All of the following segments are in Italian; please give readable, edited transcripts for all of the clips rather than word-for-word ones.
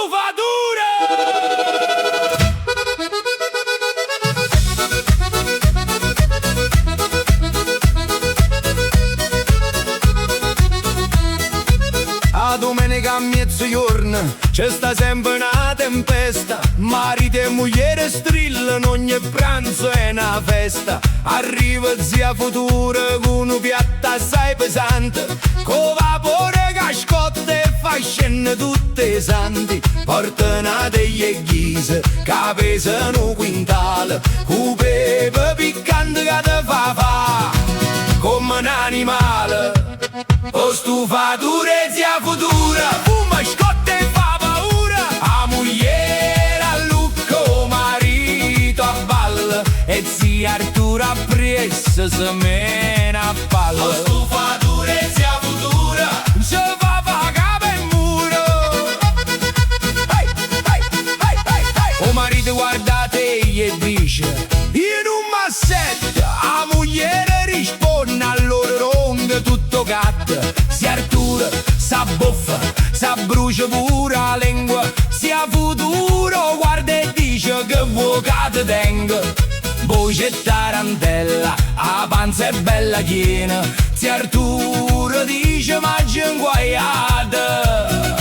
stufatura! A domenica a mezzogiorno c'è sta sempre una tempesta. Marito e moglie strillano, ogni pranzo è una festa. Arriva zia Futura con un piatto assai pesante, con vapore che scotta e fa scendere tutte i santi. Portano degli ghise che pesano un quintale, con pepe piccante che te fa come un animale. O stufatura e zia Futura, fuma, scotta e fa paura. A moglie a lucco, marito a balla, e zia Artura presso se mena a palla. O stufatura e zia Futura, ci fa capo e muro. Hey, hey, hey, hey, hey. O marito guarda te e dice in un massetto, a moglie risponde all'ora ronda tutto gatto. Zia Artura s'abboffa, s'abbrucia pure la lingua. Zia Futuro guarda e dice che vuoi che te tenga. Voce tarantella, a panza è bella piena. Zia Artura dice ma c'è inguaiata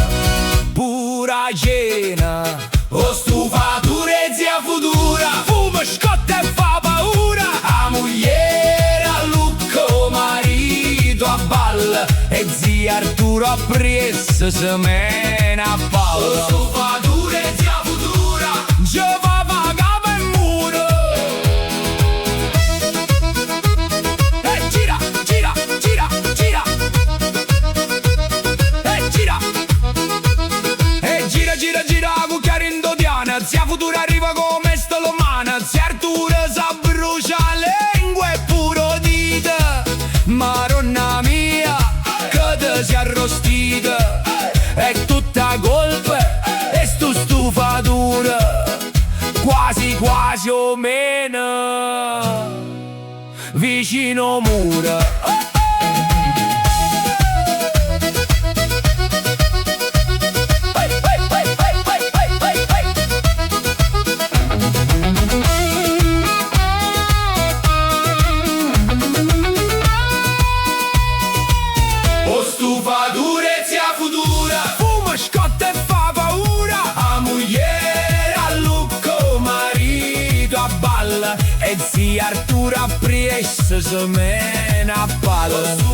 pura cena. O stufatura e zia Futura, fuma, scotta e fa paura. A moglie a lucco, marito a balla, e zia Artura presso se mena a palla. O stufatura e zia Futura, ci fa capo e muro. E gira, gira, gira, gira. E gira. E gira, gira, gira, cucchiare indodiana. Zia Futura arriva come stolomana. Zia Artura s'abbrucia la lingua e puro dita. Maronna mia, che te si arrostita, è tutta colpa e stu stufatura, quasi quasi o meno vicino mura. Stufatura e zia Futura, fuma, scotta e fa paura. A moglie a lucco, marito a balla, e zia Artura presso se mena a palla.